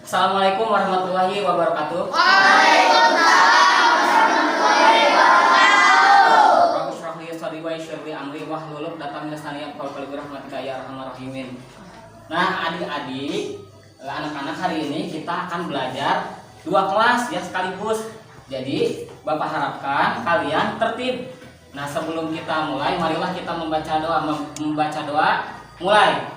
Assalamualaikum warahmatullahi wabarakatuh. Waalaikumsalam warahmatullahi wabarakatuh. Rabbi shrah li sadri wa yassir li amri wahlul 'uqdatam min lisani yafqahu qawli birahmatika ya arhamar rahimin. Nah, adik-adik, anak-anak, hari ini kita akan belajar 2 kelas ya sekaligus. Jadi, Bapak harapkan kalian tertib. Nah, sebelum kita mulai, marilah kita membaca doa. Mulai.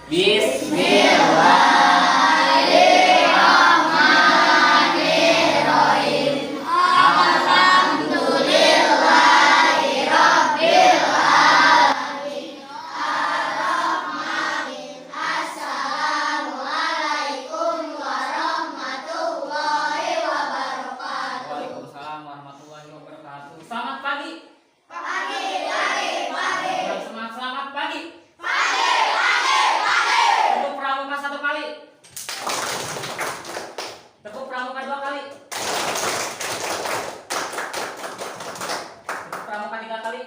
Bismillahirrahmanirrahim. Alhamdulillahi rabbil alamin. Ar-Rahmanir Assalamualaikum warahmatullahi wabarakatuh. Waalaikumsalam warahmatullahi wabarakatuh. Selamat pagi. Pagi. Selamat pagi. Pagi. Tepuk pramuka 1 kali. Tepuk pramuka 2 kali. Tepuk pramuka 3 kali.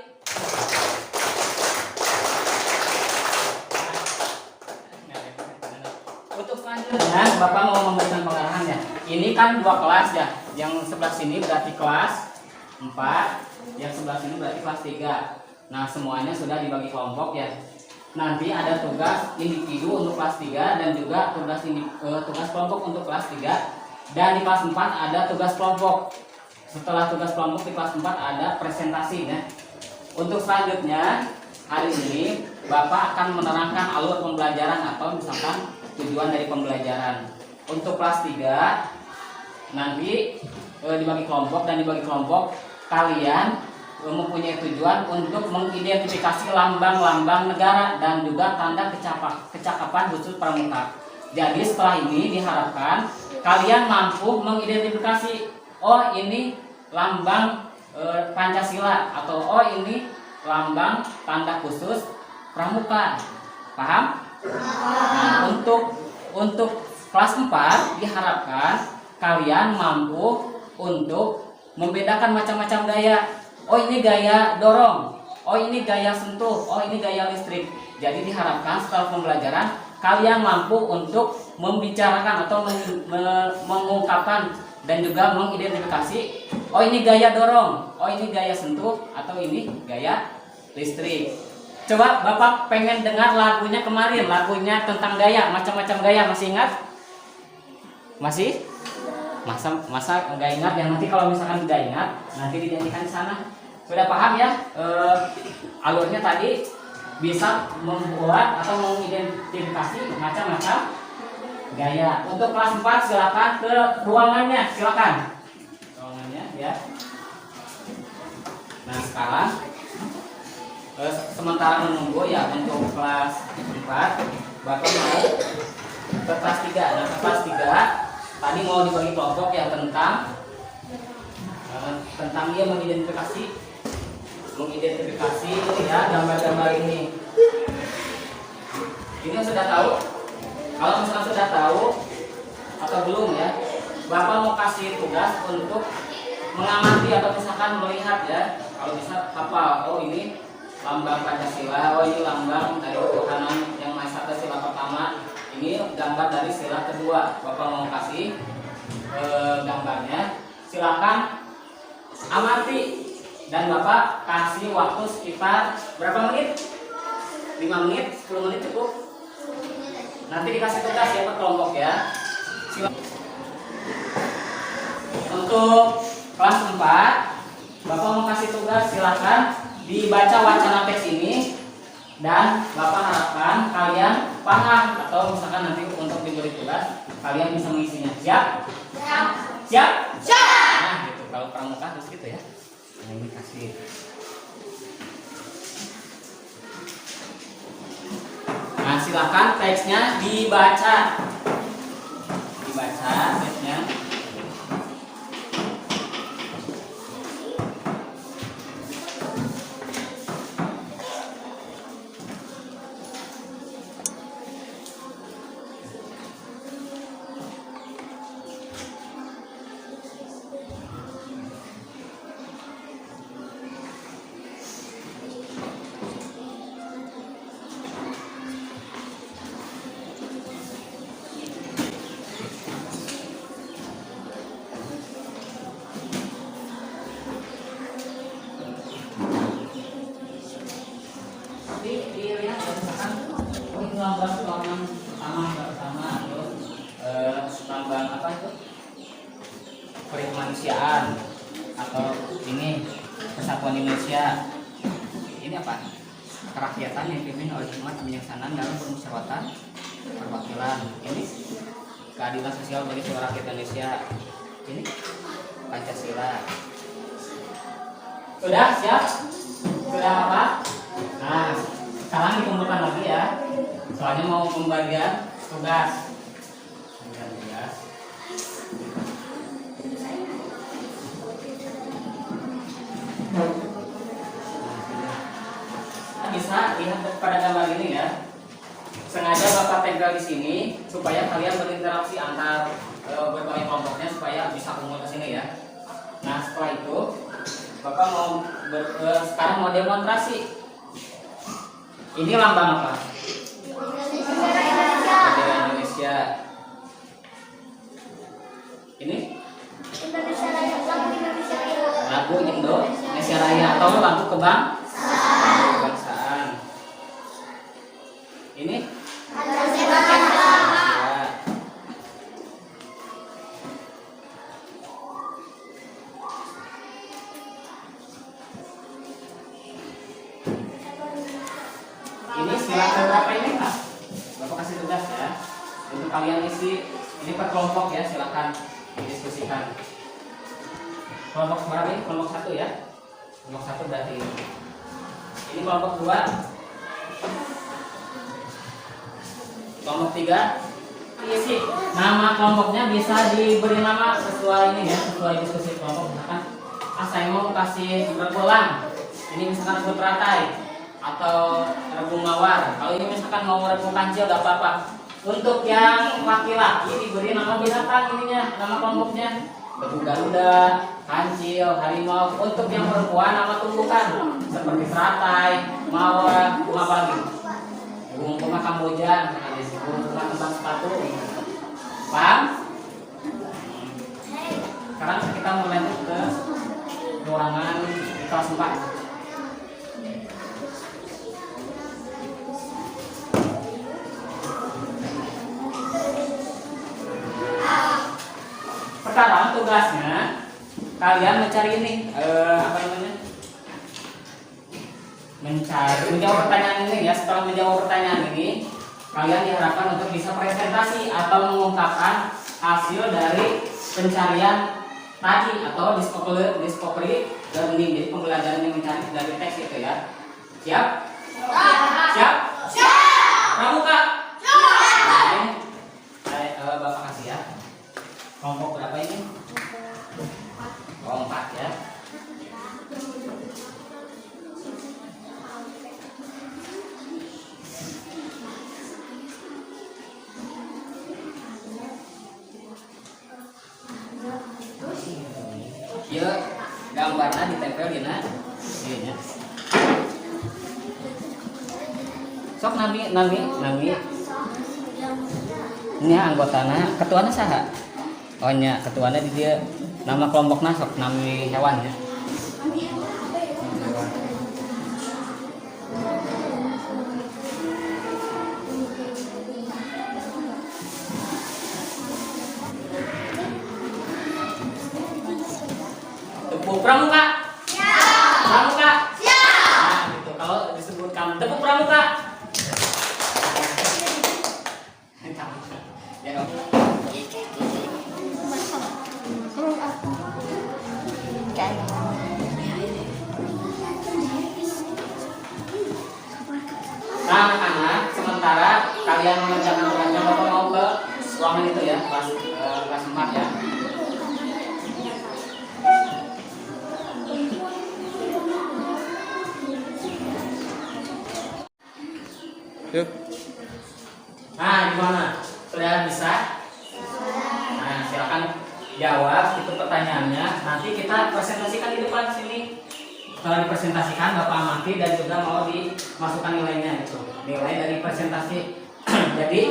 Untuk selanjutnya Bapak mau memberikan pengarahan ya. Ini kan 2 kelas ya. Yang sebelah sini berarti kelas 4, yang sebelah sini berarti kelas 3. Nah, semuanya sudah dibagi kelompok ya. Nanti ada tugas individu untuk kelas 3 dan juga tugas kelompok untuk kelas 3. Dan di kelas 4 ada tugas kelompok. Setelah tugas kelompok di kelas 4 ada presentasi ya. Untuk selanjutnya hari ini Bapak akan menerangkan alur pembelajaran atau misalkan tujuan dari pembelajaran. Untuk kelas 3 nanti dibagi kelompok, dan dibagi kelompok kalian mempunyai tujuan untuk mengidentifikasi lambang-lambang negara dan juga tanda kecakapan khusus pramuka. Jadi setelah ini diharapkan kalian mampu mengidentifikasi, oh ini lambang Pancasila, atau oh ini lambang tanda khusus pramuka. Paham? Nah, untuk kelas 4 diharapkan kalian mampu untuk membedakan macam-macam gaya. Oh ini gaya dorong, oh ini gaya sentuh, oh ini gaya listrik. Jadi diharapkan setelah pembelajaran kalian mampu untuk membicarakan atau mengungkapkan dan juga mengidentifikasi, oh ini gaya dorong, oh ini gaya sentuh, atau ini gaya listrik. Coba Bapak pengen dengar lagunya kemarin, lagunya tentang gaya, macam-macam gaya, masih ingat? Masih? Masa nggak ingat ya? Nanti kalau misalkan nggak ingat, nanti dijanjikan di sana. Sudah paham ya? Alurnya tadi bisa membuat atau mengidentifikasi macam-macam gaya. Untuk kelas 4 silakan ke ruangannya, silakan. Ruangannya ya. Nah sekarang sementara menunggu ya untuk kelas 4, Bapak mau ke kelas 3. Nah ke kelas 3 tadi mau dibagi kelompok ya tentang dia mengidentifikasi ya gambar-gambar ini. Ini sudah tahu? Kalau misalkan sudah tahu atau belum ya, Bapak mau kasih tugas untuk mengamati atau misalkan melihat ya. Kalau bisa hafal, oh ini lambang Pancasila, oh ini lambang dari ketuhanan yang Maha Esa, sila pertama. Ini gambar dari sila kedua. Bapak mau kasih gambarnya, silakan amati, dan Bapak kasih waktu sekitar berapa menit? 5 menit, 10 menit cukup. Nanti dikasih tugas ya per kelompok ya. Untuk kelas 4 Bapak mau kasih tugas, silakan dibaca wacana teks ini, dan Bapak harapkan kalian paham, atau misalkan nanti untuk diberi tugas kalian bisa mengisinya. Siap? Siap? Nah gitu, kalau pramuka harus gitu ya. Nah ini kasih. Nah silakan teksnya dibaca teksnya. perikemanusiaan atau ini Persatuan Indonesia. Ini apa? Kerakyatan yang dipimpin oleh hikmat kebijaksanaan dalam permusyawaratan perwakilan. Ini keadilan sosial bagi seluruh rakyat Indonesia. Ini Pancasila. Sudah siap? Sudah apa? Nah, sekarang dikumpulkan lagi ya. Soalnya mau pembagian tugas. Bisa lihat pada gambar ini ya. Sengaja Bapak tempel di sini supaya kalian berinteraksi antar berbagai kelompoknya supaya bisa kumpul ke sini ya. Nah setelah itu Bapak mau sekarang mau demonstrasi. Ini lambang apa? Bendera Indonesia. Ini? Indonesia Raya, lagu Indonesia Raya. Lagu Indonesia Raya atau lagu kebangsaan. Ini? Pancasila. Ini sila berapa ini Pak? Bapak kasih tugas ya. Untuk kalian isi ini per kelompok ya, silakan didiskusikan. Kelompok berapa ini? Kelompok 1 ya. Kelompok 1 berarti ini. Ini kelompok 2. Kelompok 3. Isi nama kelompoknya bisa diberi nama sesuai ini ya, sesuai diskusi kelompok. Misalkan saya mau kasih berpulang. Ini misalkan berteratai atau rebung mawar. Kalau ini misalkan mau rebung kancil gak apa-apa. Untuk yang laki-laki diberi nama binatang ininya, nama kelompoknya. Betung garuda, kancil, harimau. Untuk yang perempuan nama tumbuhan seperti teratai, mawar, apa lagi? Bunga kamboja, bunga kembang sepatu. Paham? Sekarang kita mau lanjut ke ruangan kelas 4. Sekarang tugasnya kalian mencari ini apa namanya? Menjawab pertanyaan ini ya. Setelah menjawab pertanyaan ini, kalian diharapkan untuk bisa presentasi atau mengungkapkan hasil dari pencarian tadi atau discovery learning. Jadi pembelajaran yang mencari dari teks itu ya. Siap? Siap? Pramuka? Bapak kasih ya. Kelompok berapa ini? Oh, 4 ya. Ya, gambarnya ditempel di na. Iya. Sok nami. Ini anggotana, ketuanya saha? Oh nya, ketuanya di dia nama kelompoknya sok nami hewan ya. Tepuk pramuka. Siap. Pramuka. Siap. Nah, gitu. Kalau disebutkan tepuk pramuka. Ya, nah anak-anak, sementara kalian mengerjakan tugasnya, Bapak mau ke ruangan itu ya, kelas 4 ya. Yuk. Nah, gimana? Sudah bisa? Nah, silakan jawab itu pertanyaannya. Nanti kita presentasikan di depan sini. Setelah dipresentasikan, Bapak amati dan juga mau dimasukkan nilainya itu. Nilai dari presentasi. Jadi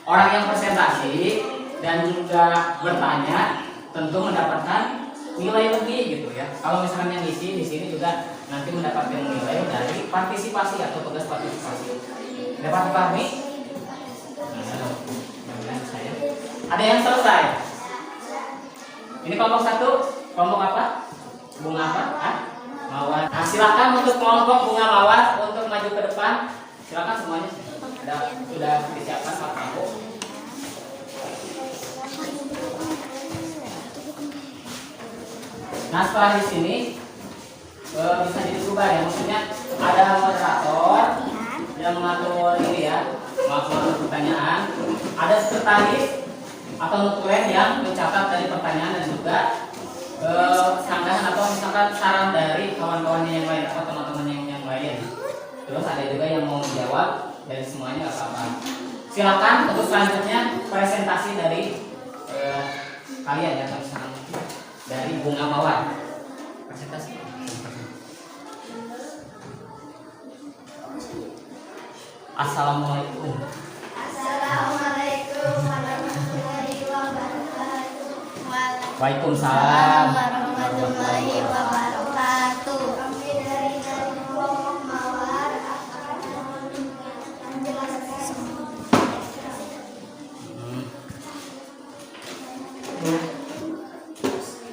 orang yang presentasi dan juga bertanya tentu mendapatkan nilai lebih gitu ya. Kalau misalkan yang isi di sini juga nanti mendapatkan nilai dari partisipasi atau tugas partisipasi. Dapat dipahami? Ada yang selesai? Ini kelompok satu, kelompok apa? Bunga apa? Hah? Mawar. Nah, silakan untuk kelompok bunga mawar untuk maju ke depan. Silakan semuanya. Sudah disiapkan Pak Prabu. Nah, setelah di sini bisa dirubah ya. Maksudnya ada moderator yang mengatur ini ya, mengatur pertanyaan. Ada sekretaris atau nutlen yang mencatat dari pertanyaan dan juga sanggahan atau misalkan saran dari kawan-kawannya yang lain atau teman-teman yang lain. Terus ada juga yang mau menjawab dari semuanya apa-apa. Silakan untuk selanjutnya presentasi dari kalian ya, misalkan dari bunga mawar. Presentasi. Assalamualaikum. Assalamualaikum warahmatullahi wabarakatuh. Waalaikumsalam warahmatullahi wabarakatuh. Kami dari kelompok mawar akan menjelaskan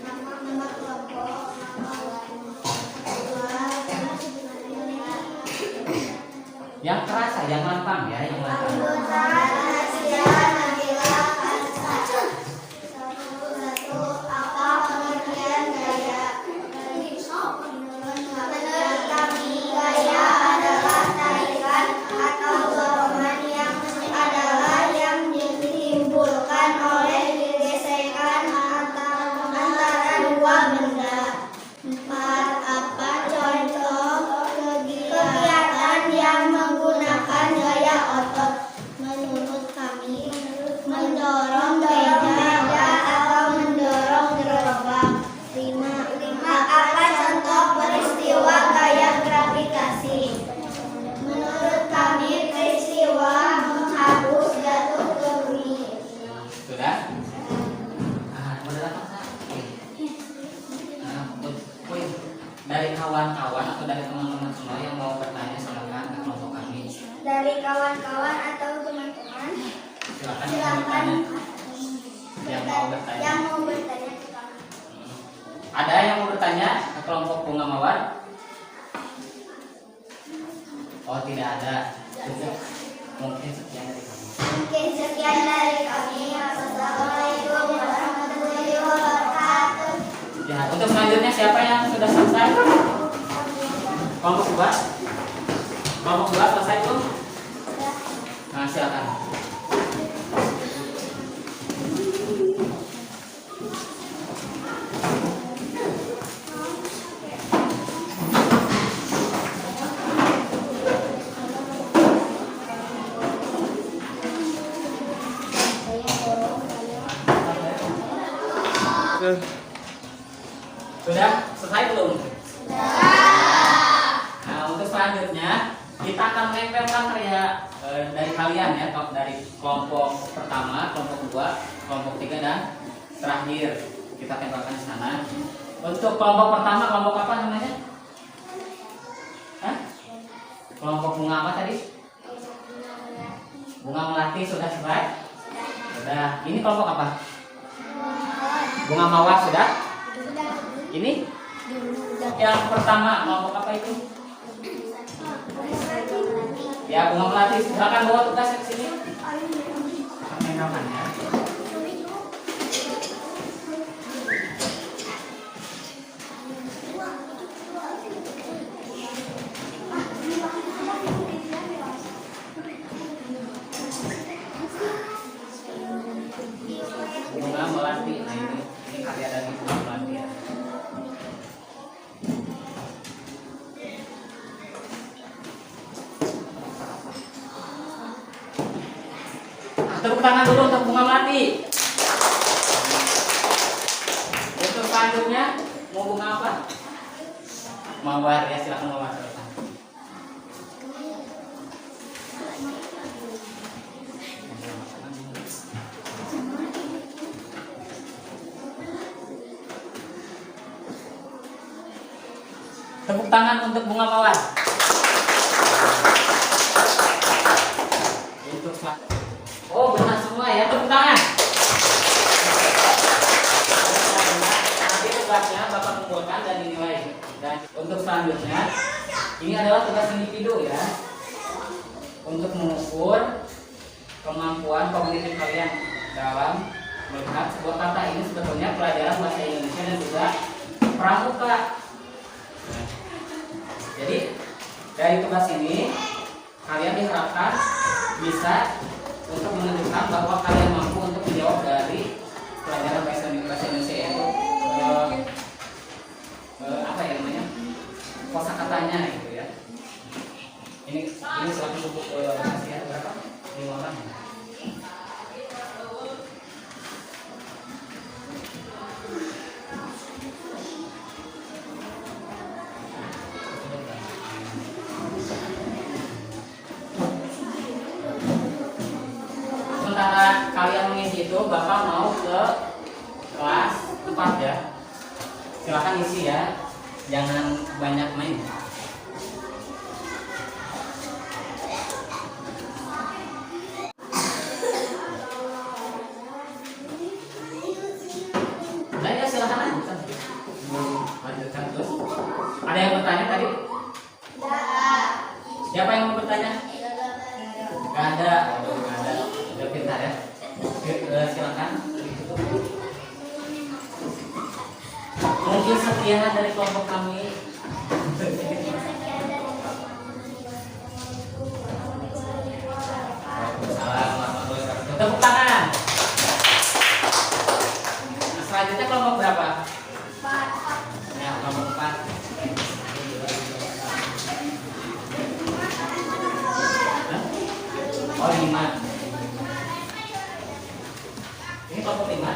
nama kelompok mawar. yang terasa, yang lantang ya, yang lantang. Anggota Asia Nabila Kansa. Satu apa pengertian gaya? Menurut kami gaya adalah tarikan atau dorongan yang adalah yang ditimbulkan oleh gesekan antara dua benda. Empat apa contoh kegiatan yang menggunakan gaya otot? Menurut kami mendorong meja atau mendorong gerobak. Lima apa contoh peristiwa gaya gravitasi? Menurut kami peristiwa menghapus jatuh ke bumi. Sudah? Moderator Kak. Poin dari kawan-kawan atau dari teman-teman semua yang mau bertanya silakan ke kelompok kami. Dari kawan-kawan atau teman-teman, Silakan silakan yang mau bertanya. yang mau bertanya ke kami. Ada yang mau bertanya ke kelompok bunga mawar? Oh, tidak ada. Cukup. Mungkin sekian dari kami. Mungkin sekian dari kami. Wassalamualaikum warahmatullahi wabarakatuh. Ya, untuk selanjutnya siapa yang sudah selesai? Kelompok 2? Kelompok 2 selesai belum? Nah, silakan. Sudah selesai belum? Nah, untuk selanjutnya kita akan menempelkan karya dari kalian ya, dari kelompok pertama, kelompok 2, kelompok 3 dan terakhir kita tempelkan di sana. Untuk kelompok pertama, kelompok apa namanya? Hah? Kelompok bunga apa tadi? Bunga melati sudah selesai? Sudah. Ini kelompok apa? Bunga mawar sudah? Ini? Yang pertama kelompok apa itu? Ya, bunga melati. Silakan bawa tugas ke sini. Permendakan ya. Bunga melati. Nah, ini karya dari bunga melati ya. Tepuk tangan dulu untuk bunga melati. Untuk selanjutnya mau bunga apa? Mawar ya, silakan mawar. Tepuk tangan untuk bunga mawar. Untuk oh, benar semua ya, tepuk tangan. Untuk selanjutnya, ini adalah tugas individu ya, untuk mengukur kemampuan kognitif kalian dalam melihat sebuah kata. Ini sebetulnya pelajaran bahasa Indonesia dan juga pramuka. Jadi dari tugas ini kalian diharapkan bisa untuk menunjukkan bahwa kalian mampu untuk menjawab dari pelajaran bahasa Indonesia, yaitu apa ya namanya, kosakatanya gitu ya. Ini selaku buku kasih berapa? 5 orang. Sementara kalian mengisi itu, Bapak mau ke kelas 4 ya. Silakan isi ya, jangan banyak main. Nah ya, silakan lanjutkan. Lanjutkan terus. Ada yang bertanya tadi? Siapa yang mau bertanya? Gak ada. Aduh, gak ada. Udah pintar ya. Silakan. Mungkin sekian dari kelompok kami. Waalaikumsalam warahmatullahi wabarakatuh. Tepuk tangan. Nah, selanjutnya kelompok berapa? Ya, kelompok 4. Oh, 5. Ini kelompok 5? 4.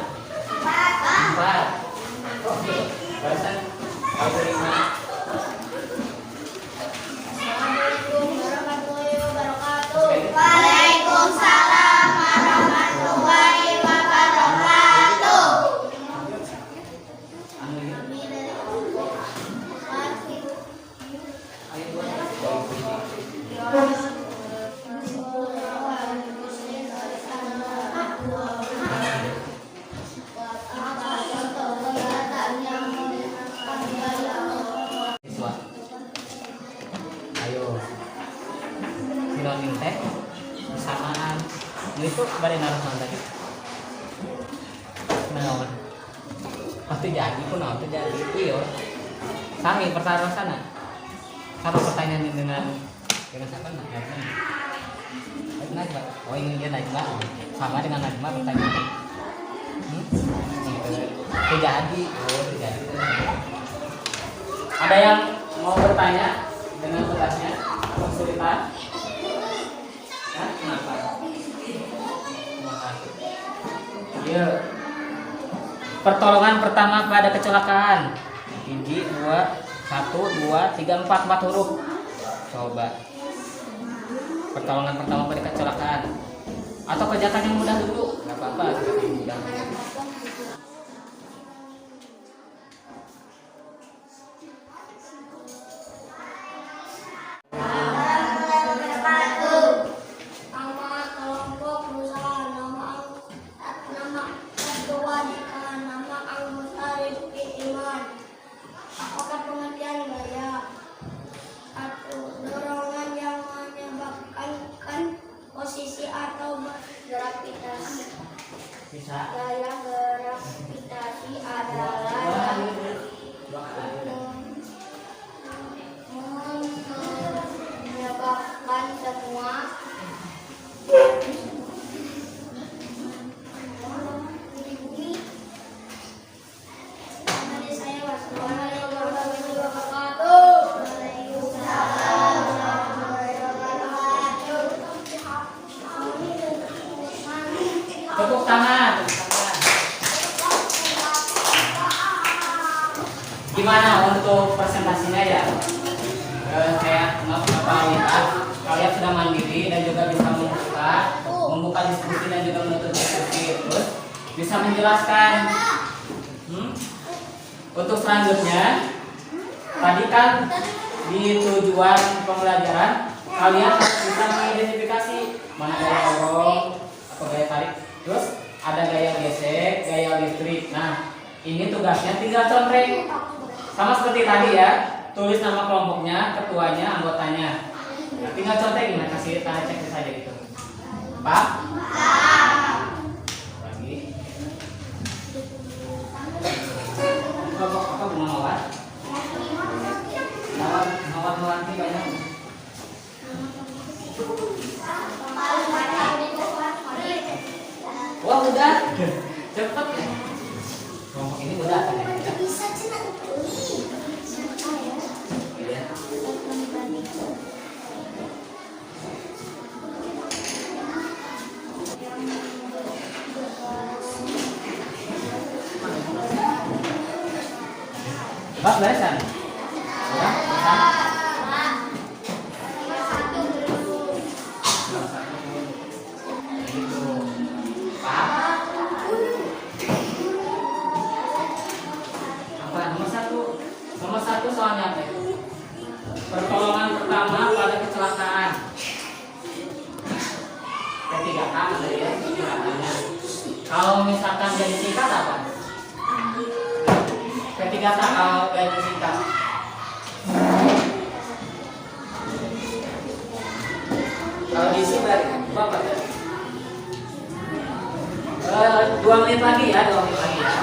Oke, barusan kelompok 5. Assalamualaikum warahmatullahi wabarakatuh. Waalaikumsalam warahmatullahi wabarakatuh. Anu ya. Kami dari kelompok 4. Ayo buat. Siswa. Ayo. Sinonim teh bersamaan. Itu bari naruhan tadi. Naon? Pasti jadi pun naon teh jadi. Iya. Sami pertaruhan sana. Sama pertanyaan ini dengan siapa nak? Najma. Oh ini dia Najma. Sama dengan Najma pertanyaan. Terjadi. Oh terjadi. Ada yang mau bertanya dengan tugasnya atau kesulitan? Ya, kenapa? Terima kasih. Iya. Pertolongan pertama pada kecelakaan. 1, 2, 3, 4 huruf. Coba. Pertolongan pertama pada kecelakaan. Atau kerjakan yang mudah dulu. Gak apa-apa. Yang mudah. Nama kelompok berusaha, nama ketua dekan, nama anggota Rifki Iman. Apakah pengertian gaya? 1. Dorongan yang menyebabkan posisi atau gravitasi. Bisa. Gaya gravitasi adalah menyebabkan semua Tepuk tangan. Gimana untuk presentasinya ya? Saya Bapak lihat kalian sudah mandiri dan juga bisa membuka diskusi dan juga menutup diskusi, terus bisa menjelaskan. Untuk selanjutnya, tadi kan di tujuan pembelajaran kalian harus bisa mengidentifikasi mana gaya dorong atau gaya tarik, terus ada gaya gesek, gaya listrik. Nah, ini tugasnya tinggal contreng sama seperti tadi ya. tulis nama kelompoknya, ketuanya, anggotanya. Nah, tinggal contekin, kasih tanda cek saja gitu. Pak? Lagi. Kelompok apa bunga mawar? Mawar melanti banyak. Wah udah, cepet ya. Kelompok ini udah kan ya? Bisa cina Iya. Pak, beresan? Ya, beresan? Nomor satu soalnya apa? Pertolongan pertama pada kecelakaan. P3K ada ya kecelakaannya. Kalau misalkan jadi singkat apa? P3K kalau jadi singkat. Kalau diisi berarti berapa ya? 2 menit lagi ya, 2 menit lagi ya.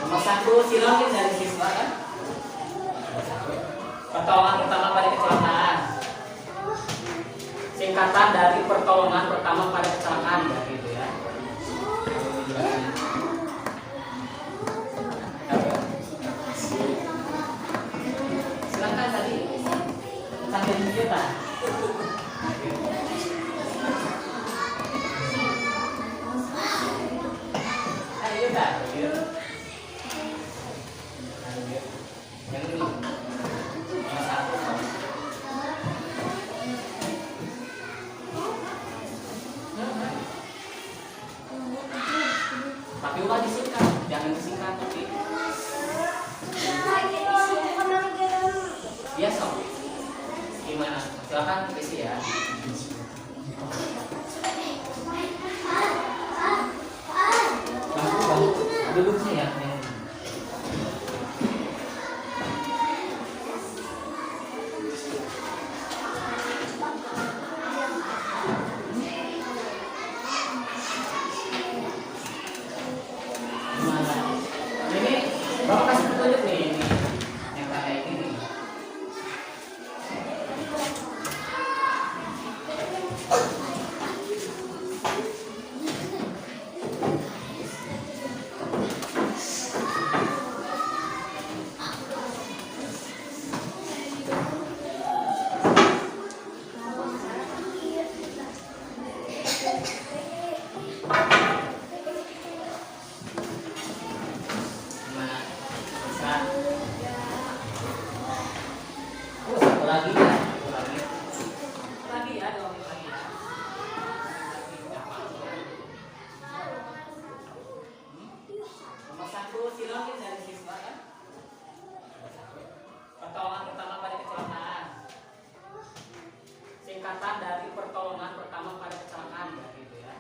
Nomor satu silangin dari siswa kan? Pertolongan pertama pada kecelakaan. Singkatan dari pertolongan pertama pada kecelakaan ya gitu ya. Silakan tadi sambil kita. Ayo dah. Yang ini nomor satu. Tapi udah disingkat, jangan disingkat tapi. Iya sob. Gimana? Silakan isi ya. Bangku, duduk sih ya. Bapak kasih petunjuk nih ini yang kayak ini. Satu lagi ya, dua menit lagi ya. Nomor satu silangin dari siswa kan? Pertolongan pertama pada kecelakaan. Singkatan dari pertolongan pertama pada kecelakaan ya gitu ya.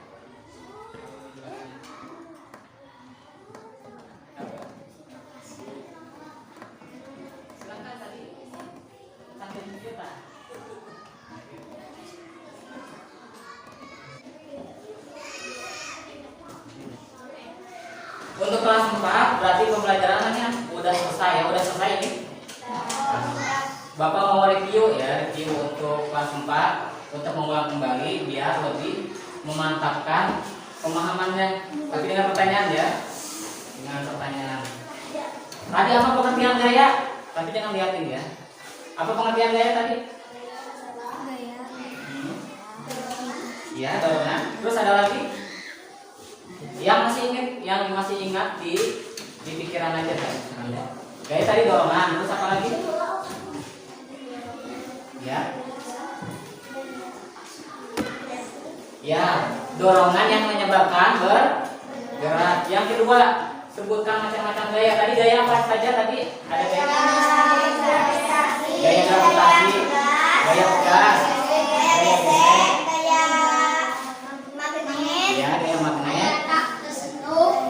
Silakan tadi sambil kita. Untuk kelas 4 berarti pembelajarannya udah selesai ya, udah selesai ini. Bapak mau review ya, review untuk kelas 4 untuk mengulang kembali biar lebih memantapkan pemahamannya. Tapi dengan pertanyaan ya, dengan pertanyaan. Tadi apa pengertian gaya? Tapi jangan liatin ya. Apa pengertian gaya tadi? Ya, dorongan. Terus ada lagi? Yang masih ingat di pikiran aja kan. Gaya tadi dorongan. Terus apa lagi? Ya. Ya, dorongan yang menyebabkan bergerak. Yang kedua, sebutkan macam-macam gaya. Tadi gaya apa saja tadi? Ada gaya gravitasi, gaya pegas, gaya gesek, ya, gaya magnet,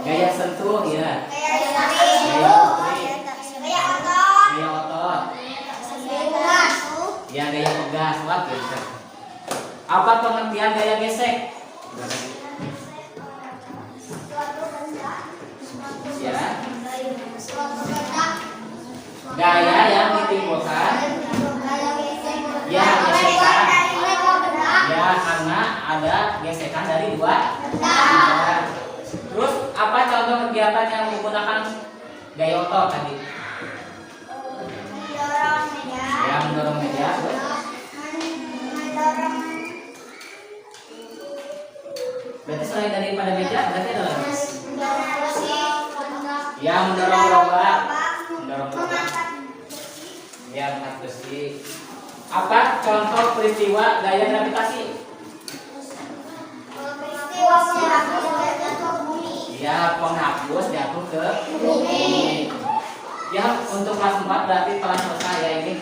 gaya sentuh Apa pengertian gaya gesek? Ya. Gaya yang ditimbulkan ya gesekan. Ya, karena ada gesekan dari dua benda. Terus apa contoh kegiatan yang menggunakan gaya otot tadi? Ya, mendorong meja. Berarti selain daripada meja, berarti ada lagi? Ya, mendorong gerobak. Mendorong gerobak. Ya, angkat besi. Apa contoh peristiwa gaya gravitasi? Ya, penghapus jatuh ke bumi. Ya, untuk kelas 4 berarti telah selesai ya ini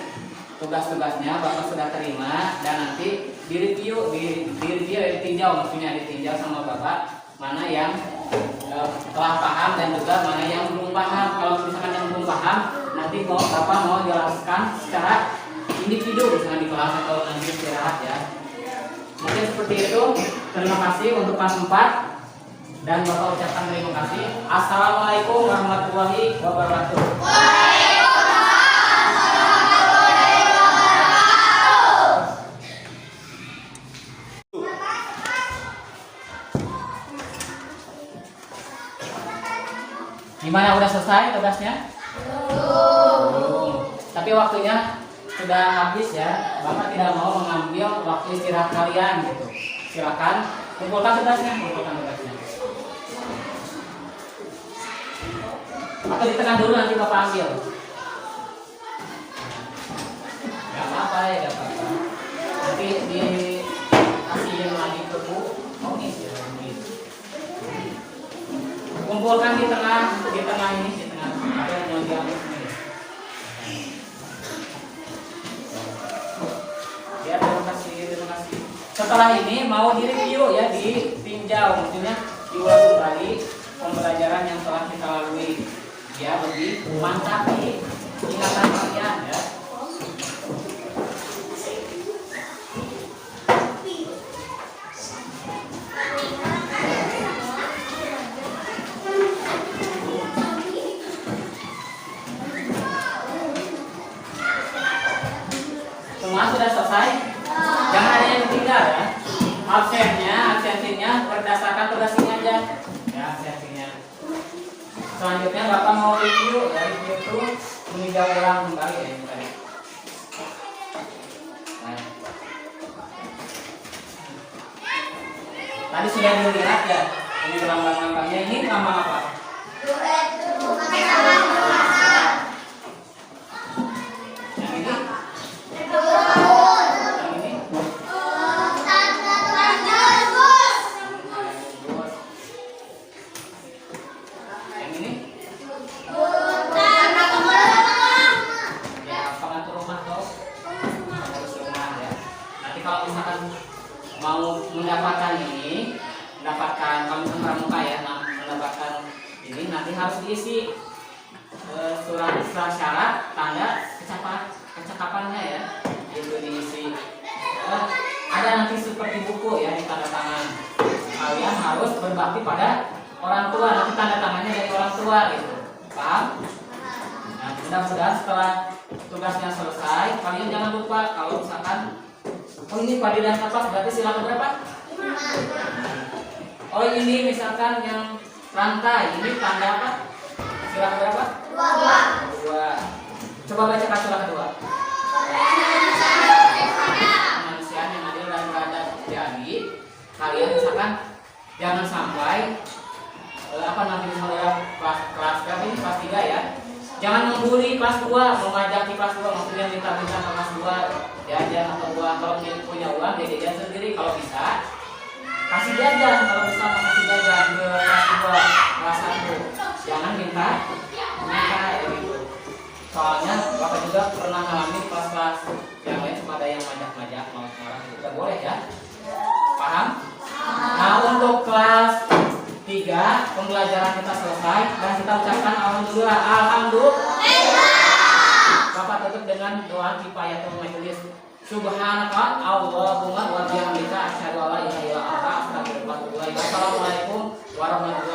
tugas-tugasnya Bapak sudah terima dan nanti direview, ditinjau, maksudnya ditinjau sama Bapak mana yang telah paham dan juga mana yang belum paham. Kalau misalkan yang belum paham, nanti Bapak mau jelaskan secara individu misalnya di kelas atau nanti istirahat ya. Mungkin seperti itu. Terima kasih untuk kelas 4 dan Bapak ucapkan terima kasih. Assalamualaikum warahmatullahi wabarakatuh. Gimana, udah selesai tugasnya? Belum. Tapi waktunya sudah habis ya. Bapak tidak mau mengambil waktu istirahat kalian gitu. Silakan kumpulkan tugasnya. Atau di tengah dulu nanti Bapak ambil. Gak apa-apa ya, gak apa-apa. Nanti dikasih lagi ke Bu. Oh ini sih. Kumpulkan di tengah ini, di tengah. Ada yang mau diambil sini. Ya, terima kasih. Setelah ini mau direview ya, ditinjau, maksudnya diulang kembali pembelajaran yang telah kita lalui. Ya, lebih mantap di ingatan kalian ya. Semua sudah selesai? Jangan ada yang tinggal ya. Absensinya berdasarkan tugas ini aja. Ya, absensinya. Selanjutnya Bapak mau review itu meninjau ulang kembali ya ini tadi. Nah. Tadi sudah dilihat ya. Ini lambang-lambangnya, ini lambang apa? Yang ini? Kalau misalkan mau mendapatkan kalau misalkan pramuka ya, mendapatkan ini nanti harus diisi surat syarat tanda kecakapannya ya, itu diisi. Ada nanti seperti buku ya di tanda tangan. Kalian harus berbakti pada orang tua, nanti tanda tangannya dari orang tua gitu, paham? Nah, mudah-mudahan setelah tugasnya selesai, kalian jangan lupa kalau misalkan oh ini padi dan kapas berarti sila berapa? 5. Oh ini misalkan yang rantai ini tanda apa? Sila berapa? 2. Coba baca sila kedua. Kemanusiaan yang adil dan beradab. Jadi kalian misalkan jangan sampai nanti misalnya kelas berapa ini, kelas 3 ya. Jangan membuli kelas 2, memajaki kelas 2, maksudnya minta-minta ke kelas 2 jajan atau uang. Kalau punya uang dia jajan sendiri, kalau bisa kasih jajan, kalau bisa kasih jajan ke kelas 2, kelas 1. Jangan minta ya gitu. Soalnya Bapak juga pernah ngalamin kelas-kelas yang lain cuma ada yang majak-majak, mau marah itu tidak boleh ya. Paham? Nah, untuk kelas 3 pembelajaran kita selesai dan kita ucapkan alhamdulillah. Bapak tutup dengan doa kifayatul majelis. Subhanaka Allahumma wa bihamdika asyhadu an la ilaha illa anta astaghfiruka wa atubu ilaik. Assalamualaikum warahmatullahi